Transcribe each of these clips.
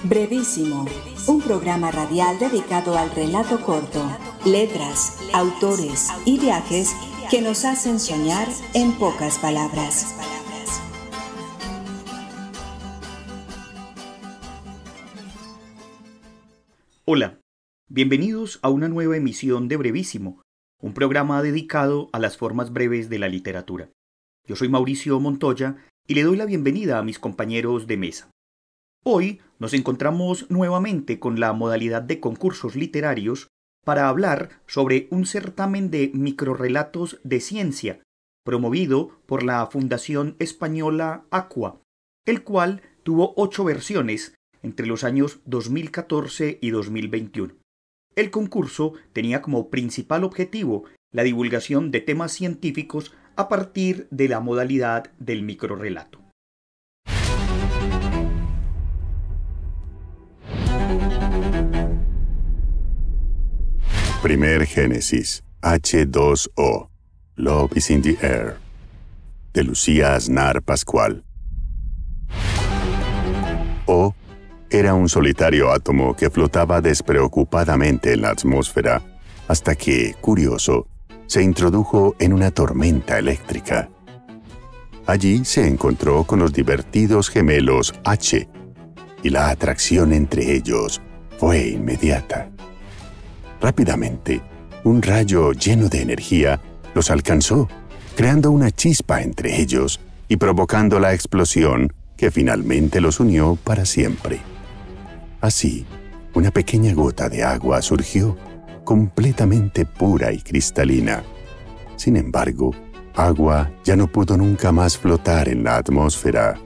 Brevísimo, un programa radial dedicado al relato corto, letras, autores y viajes que nos hacen soñar en pocas palabras. Hola, bienvenidos a una nueva emisión de Brevísimo, un programa dedicado a las formas breves de la literatura. Yo soy Mauricio Montoya y le doy la bienvenida a mis compañeros de mesa. Hoy nos encontramos nuevamente con la modalidad de concursos literarios para hablar sobre un certamen de microrrelatos de ciencia promovido por la Fundación Española ACUA, el cual tuvo 8 versiones entre los años 2014 y 2021. El concurso tenía como principal objetivo la divulgación de temas científicos a partir de la modalidad del microrrelato. Primer Génesis, H2O, Love is in the Air, de Lucía Aznar Pascual. O era un solitario átomo que flotaba despreocupadamente en la atmósfera hasta que, curioso, se introdujo en una tormenta eléctrica. Allí se encontró con los divertidos gemelos H, y la atracción entre ellos fue inmediata. Rápidamente, un rayo lleno de energía los alcanzó, creando una chispa entre ellos y provocando la explosión que finalmente los unió para siempre. Así, una pequeña gota de agua surgió, completamente pura y cristalina. Sin embargo, agua ya no pudo nunca más flotar en la atmósfera.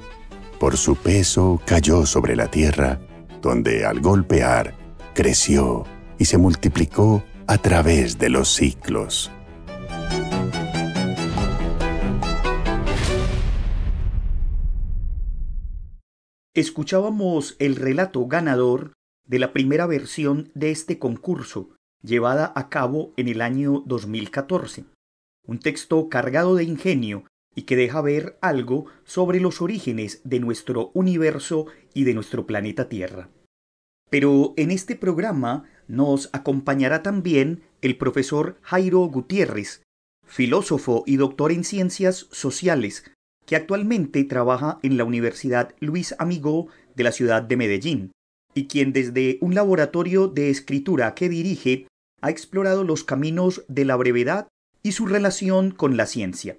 Por su peso cayó sobre la tierra, donde al golpear, creció y se multiplicó a través de los siglos. Escuchábamos el relato ganador de la primera versión de este concurso, llevada a cabo en el año 2014. Un texto cargado de ingenio y que deja ver algo sobre los orígenes de nuestro universo y de nuestro planeta Tierra. Pero en este programa nos acompañará también el profesor Jairo Gutiérrez, filósofo y doctor en ciencias sociales, que actualmente trabaja en la Universidad Luis Amigó de la ciudad de Medellín, y quien desde un laboratorio de escritura que dirige ha explorado los caminos de la brevedad y su relación con la ciencia.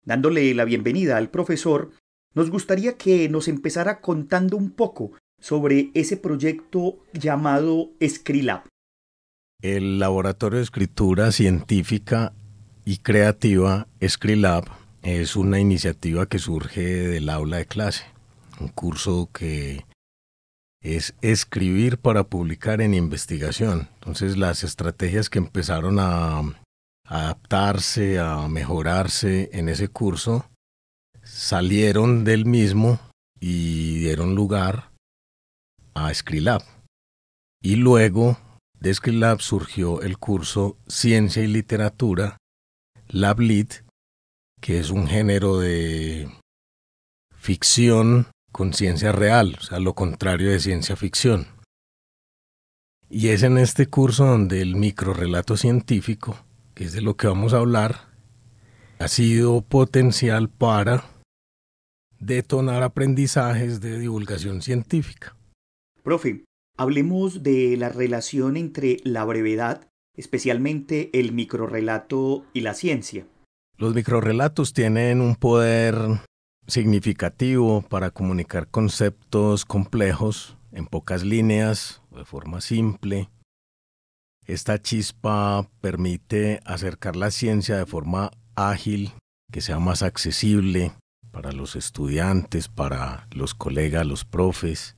Dándole la bienvenida al profesor, nos gustaría que nos empezara contando un poco sobre ese proyecto llamado Scrilab. El Laboratorio de Escritura Científica y Creativa Scrilab es una iniciativa que surge del aula de clase, un curso que es escribir para publicar en investigación. Entonces las estrategias que empezaron a adaptarse, a mejorarse en ese curso, salieron del mismo y dieron lugar a Scrilab. Y luego de Scrilab surgió el curso Ciencia y Literatura, LabLit, que es un género de ficción con ciencia real, o sea, lo contrario de ciencia ficción. Y es en este curso donde el microrrelato científico, que es de lo que vamos a hablar, ha sido potencial para detonar aprendizajes de divulgación científica. Profe, hablemos de la relación entre la brevedad, especialmente el microrrelato y la ciencia. Los microrrelatos tienen un poder significativo para comunicar conceptos complejos en pocas líneas, de forma simple. Esta chispa permite acercar la ciencia de forma ágil, que sea más accesible para los estudiantes, para los colegas, los profes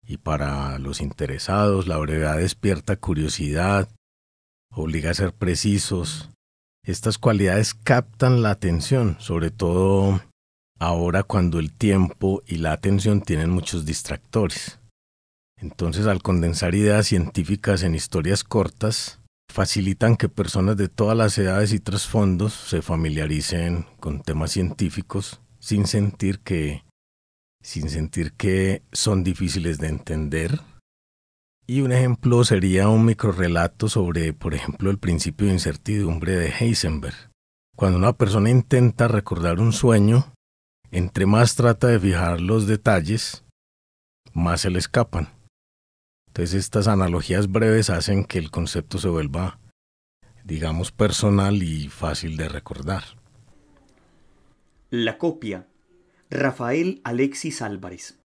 y para los interesados. La brevedad despierta curiosidad, obliga a ser precisos. Estas cualidades captan la atención, sobre todo ahora cuando el tiempo y la atención tienen muchos distractores. Entonces, al condensar ideas científicas en historias cortas, facilitan que personas de todas las edades y trasfondos se familiaricen con temas científicos sin sentir que sin sentir que son difíciles de entender. Y un ejemplo sería un microrrelato sobre, por ejemplo, el principio de incertidumbre de Heisenberg. Cuando una persona intenta recordar un sueño, entre más trata de fijar los detalles, más se le escapan. Entonces estas analogías breves hacen que el concepto se vuelva, digamos, personal y fácil de recordar. La copia. Rafael Alexis Álvarez.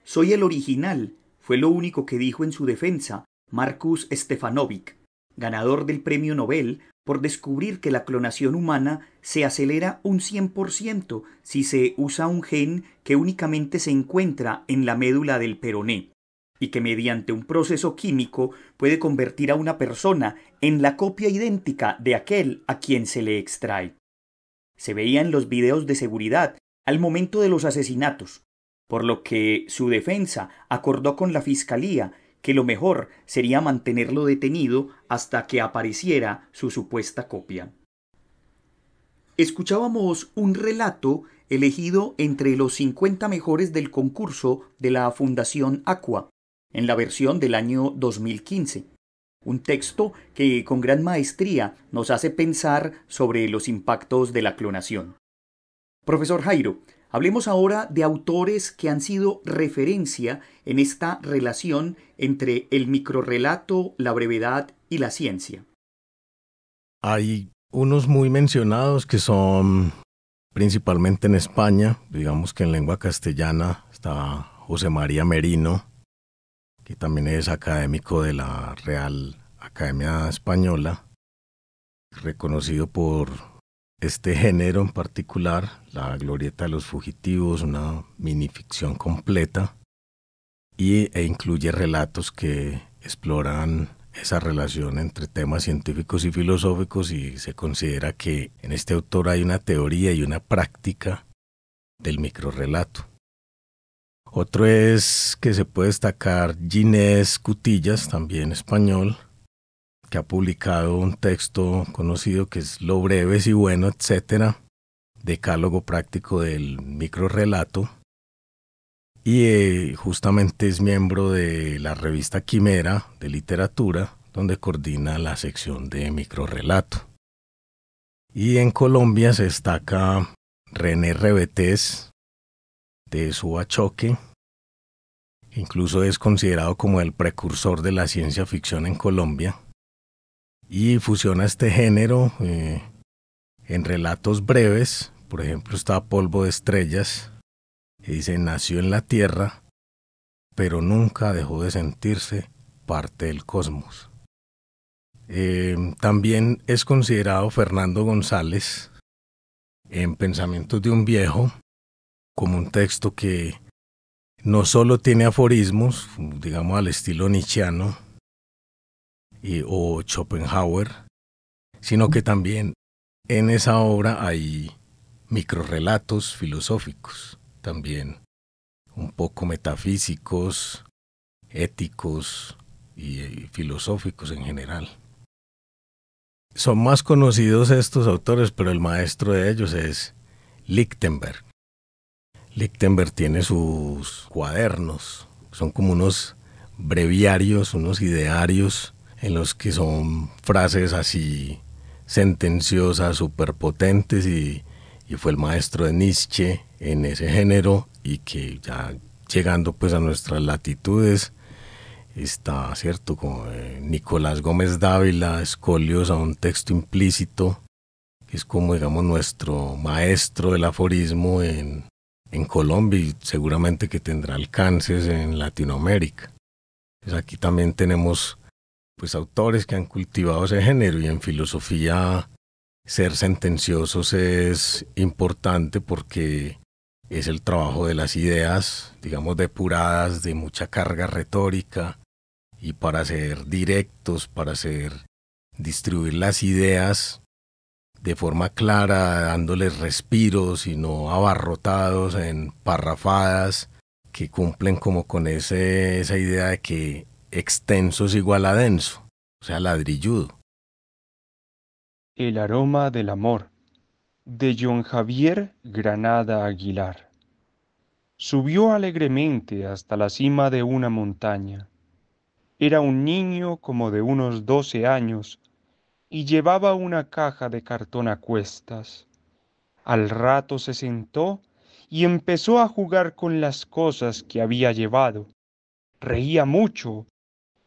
Soy el original, fue lo único que dijo en su defensa Marcus Stefanovic, ganador del Premio Nobel por descubrir que la clonación humana se acelera un 100% si se usa un gen que únicamente se encuentra en la médula del peroné, y que mediante un proceso químico puede convertir a una persona en la copia idéntica de aquel a quien se le extrae. Se veía en los videos de seguridad al momento de los asesinatos, por lo que su defensa acordó con la fiscalía que lo mejor sería mantenerlo detenido hasta que apareciera su supuesta copia. Escuchábamos un relato elegido entre los 50 mejores del concurso de la Fundación Aqua, en la versión del año 2015. Un texto que con gran maestría nos hace pensar sobre los impactos de la clonación. Profesor Jairo, hablemos ahora de autores que han sido referencia en esta relación entre el microrrelato, la brevedad y la ciencia. Hay unos muy mencionados que son principalmente en España, digamos que en lengua castellana está José María Merino, que también es académico de la Real Academia Española, reconocido por este género en particular, la Glorieta de los Fugitivos, una minificción completa, e incluye relatos que exploran esa relación entre temas científicos y filosóficos, y se considera que en este autor hay una teoría y una práctica del microrrelato. Otro es que se puede destacar Ginés Cutillas, también español, que ha publicado un texto conocido que es Lo breve y bueno, etcétera, decálogo práctico del microrrelato, y justamente es miembro de la revista Quimera de literatura, donde coordina la sección de microrrelato. Y en Colombia se destaca René Rebetés, de Subachoque, que incluso es considerado como el precursor de la ciencia ficción en Colombia, y fusiona este género en relatos breves. Por ejemplo, está Polvo de Estrellas, que dice: nació en la Tierra, pero nunca dejó de sentirse parte del cosmos. También es considerado Fernando González, en Pensamientos de un Viejo, como un texto que no solo tiene aforismos, digamos al estilo nietzscheano o Schopenhauer, sino que también en esa obra hay microrrelatos filosóficos, también un poco metafísicos, éticos y filosóficos en general. Son más conocidos estos autores, pero el maestro de ellos es Lichtenberg. Lichtenberg tiene sus cuadernos, son como unos breviarios, unos idearios, en los que son frases así sentenciosas, superpotentes, y fue el maestro de Nietzsche en ese género, y que ya llegando pues a nuestras latitudes está, cierto, como Nicolás Gómez Dávila, Escolios a un texto implícito, que es como, digamos, nuestro maestro del aforismo en Colombia, y seguramente que tendrá alcances en Latinoamérica. Pues aquí también tenemos pues autores que han cultivado ese género, y en filosofía ser sentenciosos es importante porque es el trabajo de las ideas, digamos, depuradas de mucha carga retórica, y para ser directos, para distribuir las ideas de forma clara, dándoles respiros y no abarrotados en parrafadas que cumplen como con esa idea de que extenso es igual a denso, o sea, ladrilludo. El aroma del amor, de John Javier Granada Aguilar. Subió alegremente hasta la cima de una montaña. Era un niño como de unos 12 años y llevaba una caja de cartón a cuestas. Al rato se sentó y empezó a jugar con las cosas que había llevado. Reía mucho.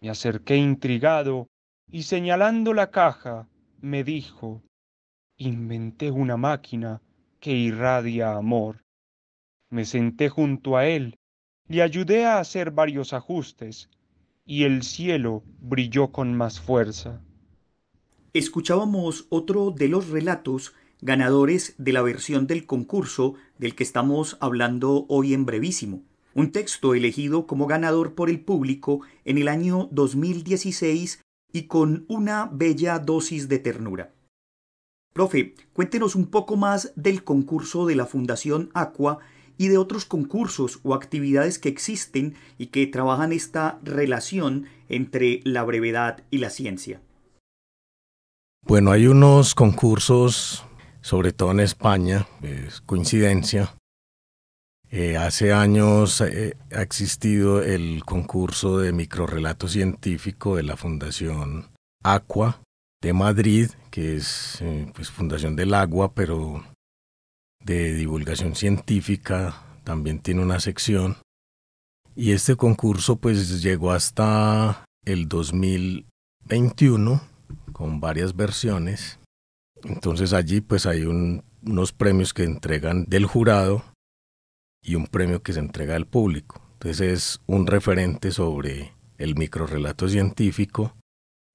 Me acerqué intrigado y señalando la caja, me dijo: inventé una máquina que irradia amor. Me senté junto a él, le ayudé a hacer varios ajustes, y el cielo brilló con más fuerza. Escuchábamos otro de los relatos ganadores de la versión del concurso del que estamos hablando hoy en brevísimo. Un texto elegido como ganador por el público en el año 2016 y con una bella dosis de ternura. Profe, cuéntenos un poco más del concurso de la Fundación Aqua y de otros concursos o actividades que existen y que trabajan esta relación entre la brevedad y la ciencia. Bueno, hay unos concursos, sobre todo en España, es coincidencia. Hace años ha existido el concurso de microrrelato científico de la Fundación Aqua de Madrid, que es pues Fundación del Agua, pero de divulgación científica, también tiene una sección. Y este concurso pues llegó hasta el 2021 con varias versiones. Entonces allí pues hay unos premios que entregan del jurado y un premio que se entrega al público. Entonces es un referente sobre el microrrelato científico,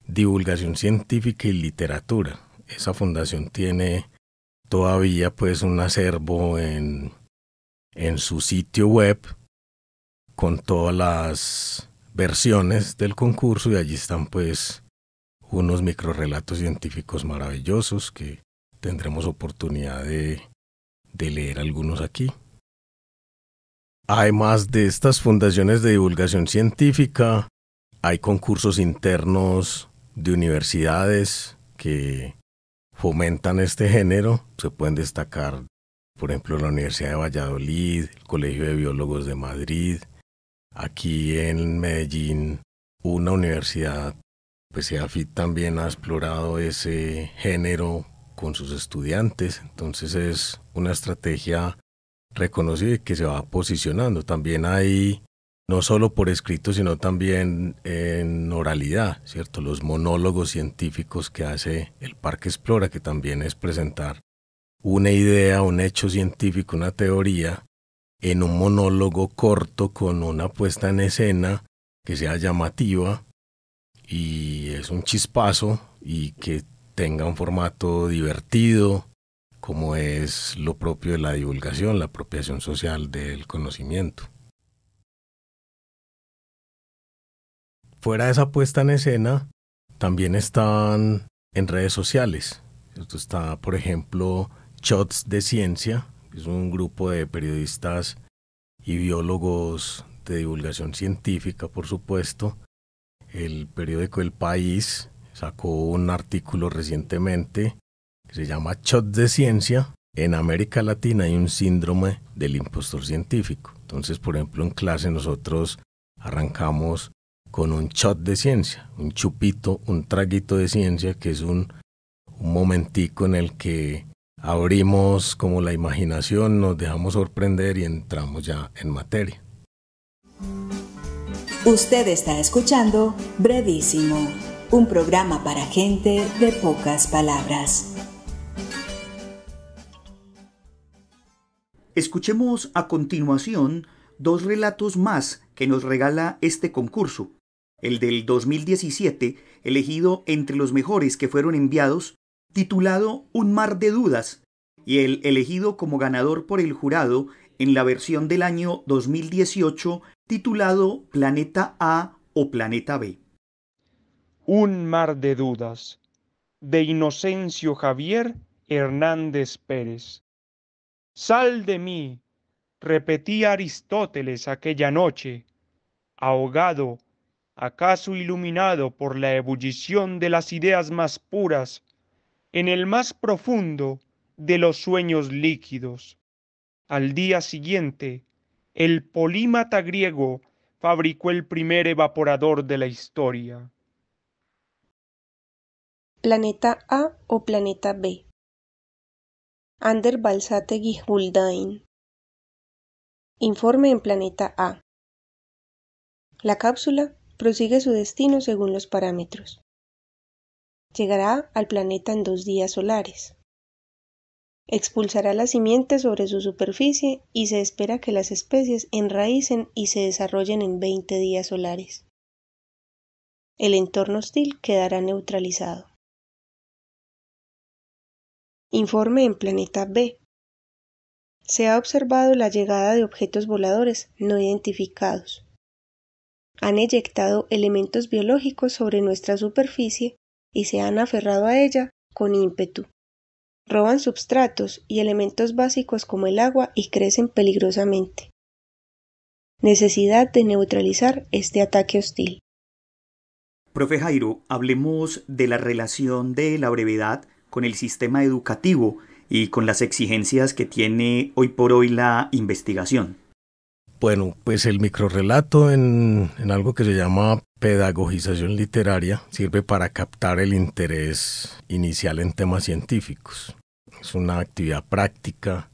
divulgación científica y literatura. Esa fundación tiene todavía pues un acervo en su sitio web con todas las versiones del concurso, y allí están pues unos microrrelatos científicos maravillosos que tendremos oportunidad de leer algunos aquí. Además de estas fundaciones de divulgación científica, hay concursos internos de universidades que fomentan este género. Se pueden destacar, por ejemplo, la Universidad de Valladolid, el Colegio de Biólogos de Madrid. Aquí en Medellín, una universidad, pues EAFIT, también ha explorado ese género con sus estudiantes. Entonces es una estrategia reconocida y que se va posicionando. También hay, no solo por escrito, sino también en oralidad, ¿cierto? Los monólogos científicos que hace el Parque Explora, que también es presentar una idea, un hecho científico, una teoría, en un monólogo corto con una puesta en escena que sea llamativa y es un chispazo y que tenga un formato divertido, como es lo propio de la divulgación, la apropiación social del conocimiento. Fuera de esa puesta en escena, también están en redes sociales. Esto está, por ejemplo, Shots de Ciencia, que es un grupo de periodistas y biólogos de divulgación científica, por supuesto. El periódico El País sacó un artículo recientemente que se llama Shots de Ciencia. En América Latina hay un síndrome del impostor científico. Entonces, por ejemplo, en clase nosotros arrancamos con un shot de ciencia, un chupito, un traguito de ciencia, que es un momentico en el que abrimos como la imaginación, nos dejamos sorprender y entramos ya en materia. Usted está escuchando Brevísimo, un programa para gente de pocas palabras. Escuchemos a continuación dos relatos más que nos regala este concurso. El del 2017, elegido entre los mejores que fueron enviados, titulado Un mar de dudas, y el elegido como ganador por el jurado en la versión del año 2018, titulado Planeta A o Planeta B. Un mar de dudas, de Inocencio Javier Hernández Pérez. Sal de mí, repetía Aristóteles aquella noche, ahogado, acaso iluminado por la ebullición de las ideas más puras, en el más profundo de los sueños líquidos. Al día siguiente, El polímata griego fabricó el primer evaporador de la historia. Planeta A o Planeta B. Ander Balsátegui Huldain. Informe en Planeta A. La cápsula prosigue su destino según los parámetros. Llegará al planeta en 2 días solares. Expulsará la simiente sobre su superficie y se espera que las especies enraícen y se desarrollen en 20 días solares. El entorno hostil quedará neutralizado. Informe en Planeta B. Se ha observado la llegada de objetos voladores no identificados. Han eyectado elementos biológicos sobre nuestra superficie y se han aferrado a ella con ímpetu. Roban substratos y elementos básicos como el agua y crecen peligrosamente. Necesidad de neutralizar este ataque hostil. Profe Jairo, hablemos de la relación de la brevedad con el sistema educativo y con las exigencias que tiene hoy por hoy la investigación. Bueno, pues el microrrelato en algo que se llama pedagogización literaria sirve para captar el interés inicial en temas científicos. Es una actividad práctica.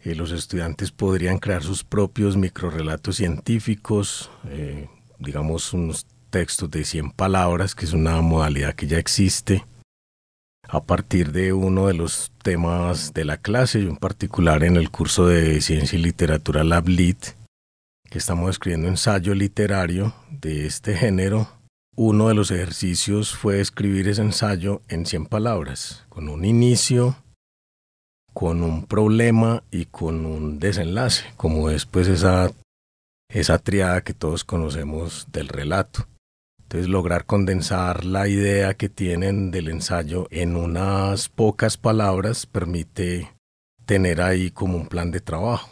Los estudiantes podrían crear sus propios microrrelatos científicos, digamos unos textos de 100 palabras, que es una modalidad que ya existe, a partir de uno de los temas de la clase, yo en particular en el curso de Ciencia y Literatura LabLit, que estamos escribiendo ensayo literario de este género. Uno de los ejercicios fue escribir ese ensayo en 100 palabras, con un inicio, con un problema y con un desenlace, como es pues esa triada que todos conocemos del relato. Entonces lograr condensar la idea que tienen del ensayo en unas pocas palabras permite tener ahí como un plan de trabajo.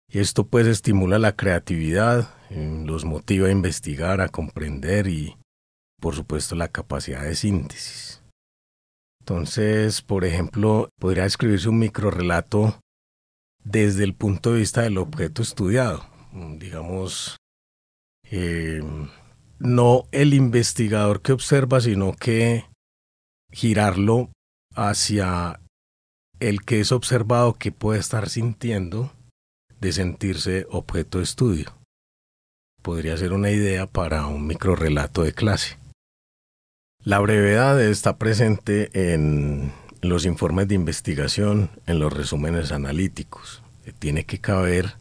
Y esto pues estimula la creatividad, los motiva a investigar, a comprender y por supuesto la capacidad de síntesis. Entonces, por ejemplo, podría escribirse un microrrelato desde el punto de vista del objeto estudiado, digamos, no el investigador que observa, sino que girarlo hacia el que es observado, que puede estar sintiendo de sentirse objeto de estudio. Podría ser una idea para un microrrelato de clase. La brevedad está presente en los informes de investigación, en los resúmenes analíticos. Tiene que caber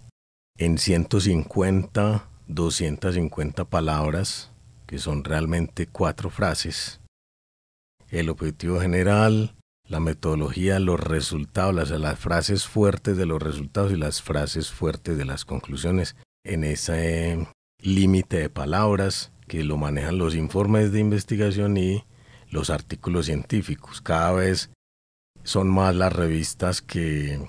en 150 250 palabras, que son realmente 4 frases. El objetivo general, la metodología, los resultados, las frases fuertes de los resultados y las frases fuertes de las conclusiones en ese límite de palabras que lo manejan los informes de investigación y los artículos científicos. Cada vez son más las revistas que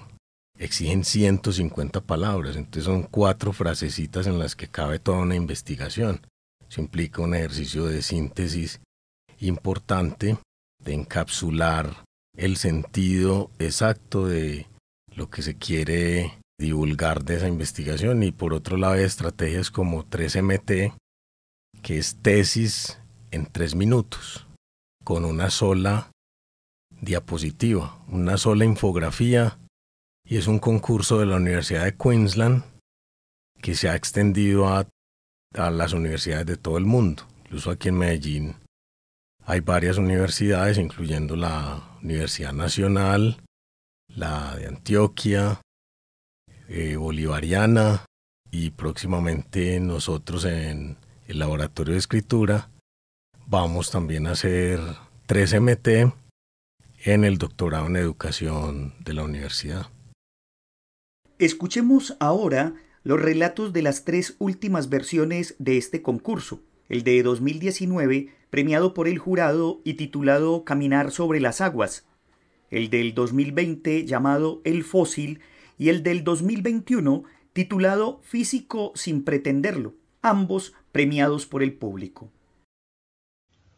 exigen 150 palabras, entonces son 4 frasecitas en las que cabe toda una investigación. Eso implica un ejercicio de síntesis importante, de encapsular el sentido exacto de lo que se quiere divulgar de esa investigación. Y por otro lado hay estrategias como 3MT, que es tesis en 3 minutos, con una sola diapositiva, una sola infografía. Y es un concurso de la Universidad de Queensland que se ha extendido a las universidades de todo el mundo. Incluso aquí en Medellín hay varias universidades, incluyendo la Universidad Nacional, la de Antioquia, Bolivariana, y próximamente nosotros en el Laboratorio de Escritura vamos también a hacer 3MT en el doctorado en Educación de la universidad. Escuchemos ahora los relatos de las 3 últimas versiones de este concurso. El de 2019, premiado por el jurado y titulado Caminar sobre las aguas. El del 2020, llamado El fósil. Y el del 2021, titulado Físico sin pretenderlo. Ambos premiados por el público.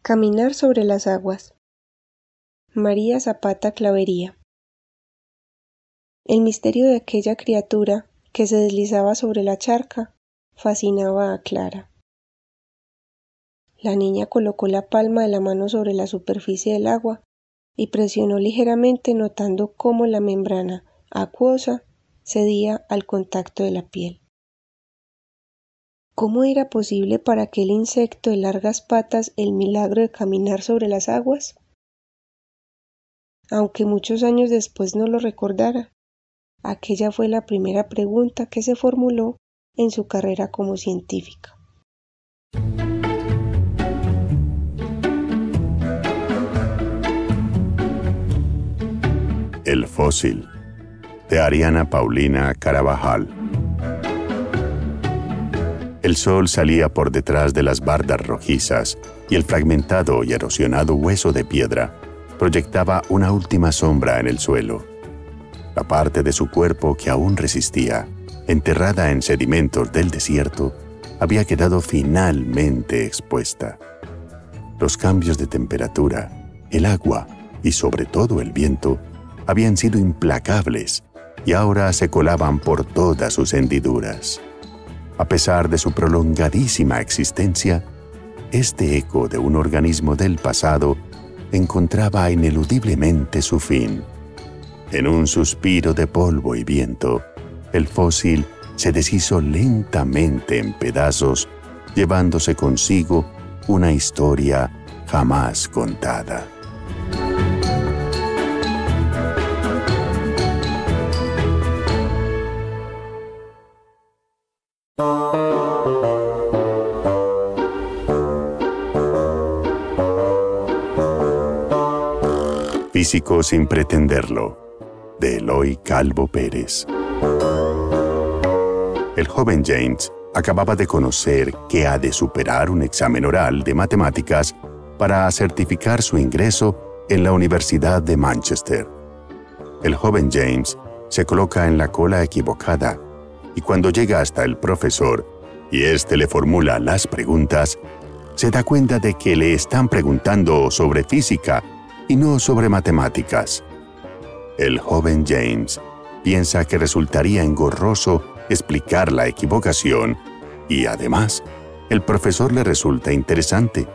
Caminar sobre las aguas. María Zapata Clavería. El misterio de aquella criatura que se deslizaba sobre la charca fascinaba a Clara. La niña colocó la palma de la mano sobre la superficie del agua y presionó ligeramente, notando cómo la membrana acuosa cedía al contacto de la piel. ¿Cómo era posible para aquel insecto de largas patas el milagro de caminar sobre las aguas? Aunque muchos años después no lo recordara, aquella fue la primera pregunta que se formuló en su carrera como científica. El fósil, de Ariana Paulina Carabajal. El sol salía por detrás de las bardas rojizas y el fragmentado y erosionado hueso de piedra proyectaba una última sombra en el suelo. La parte de su cuerpo que aún resistía, enterrada en sedimentos del desierto, había quedado finalmente expuesta. Los cambios de temperatura, el agua y sobre todo el viento habían sido implacables y ahora se colaban por todas sus hendiduras. A pesar de su prolongadísima existencia, este eco de un organismo del pasado encontraba ineludiblemente su fin. En un suspiro de polvo y viento, el fósil se deshizo lentamente en pedazos, llevándose consigo una historia jamás contada. Físico sin pretenderlo, de Eloy Calvo Pérez. El joven James acababa de conocer que ha de superar un examen oral de matemáticas para certificar su ingreso en la Universidad de Manchester. El joven James se coloca en la cola equivocada y cuando llega hasta el profesor y éste le formula las preguntas, se da cuenta de que le están preguntando sobre física y no sobre matemáticas. El joven James piensa que resultaría engorroso explicar la equivocación y, además, el profesor le resulta interesante.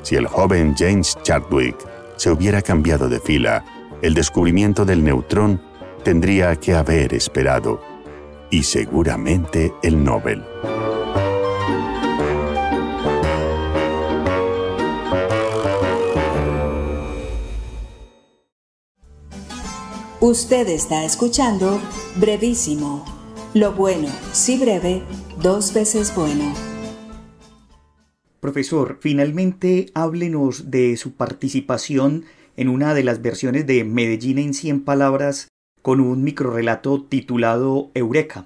Si el joven James Chadwick se hubiera cambiado de fila, el descubrimiento del neutrón tendría que haber esperado, y seguramente el Nobel. Usted está escuchando Brevísimo. Lo bueno, si breve, 2 veces bueno. Profesor, finalmente háblenos de su participación en una de las versiones de Medellín en 100 palabras con un microrrelato titulado Eureka.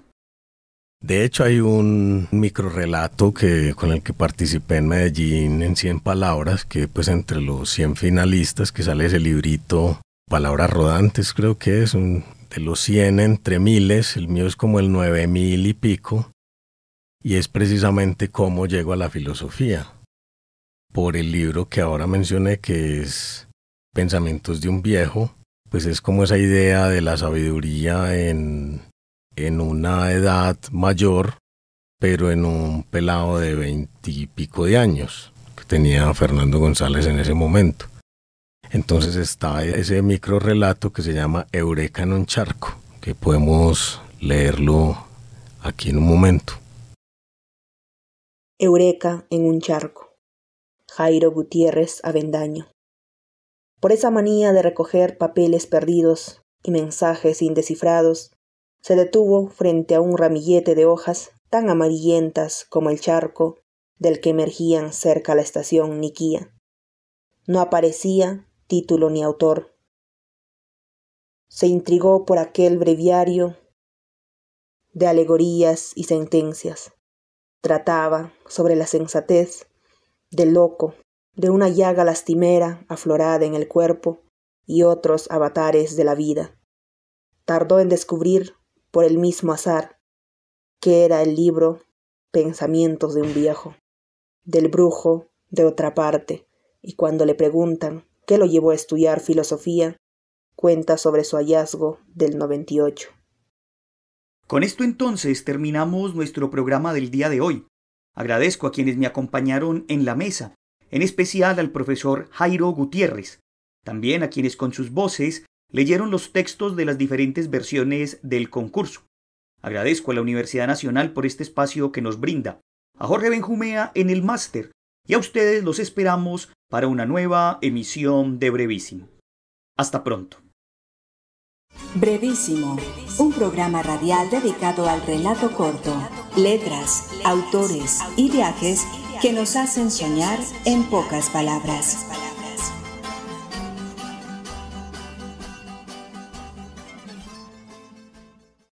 De hecho, hay un microrrelato con el que participé en Medellín en 100 palabras, que pues entre los 100 finalistas que sale ese librito, Palabras Rodantes creo que es, de los 100 entre miles, el mío es como el 9000 y pico, y es precisamente cómo llego a la filosofía, por el libro que ahora mencioné, que es Pensamientos de un viejo, pues es como esa idea de la sabiduría en una edad mayor, pero en un pelado de 20 y pico de años, que tenía Fernando González en ese momento. Entonces está ese micro relato que se llama Eureka en un charco, que podemos leerlo aquí en un momento. Eureka en un charco. Jairo Gutiérrez Avendaño. Por esa manía de recoger papeles perdidos y mensajes indescifrados, se detuvo frente a un ramillete de hojas tan amarillentas como el charco del que emergían cerca la estación Niquía. No aparecía título ni autor. Se intrigó por aquel breviario de alegorías y sentencias. Trataba sobre la sensatez del loco, de una llaga lastimera aflorada en el cuerpo y otros avatares de la vida. Tardó en descubrir, por el mismo azar, que era el libro Pensamientos de un viejo, del brujo de otra parte, y cuando le preguntan qué lo llevó a estudiar filosofía, cuenta sobre su hallazgo del 98. Con esto entonces terminamos nuestro programa del día de hoy. Agradezco a quienes me acompañaron en la mesa, en especial al profesor Jairo Gutiérrez, también a quienes con sus voces leyeron los textos de las diferentes versiones del concurso. Agradezco a la Universidad Nacional por este espacio que nos brinda, a Jorge Benjumea en el máster, y a ustedes los esperamos para una nueva emisión de Brevísimo. Hasta pronto. Brevísimo, un programa radial dedicado al relato corto, letras, autores y viajes que nos hacen soñar en pocas palabras.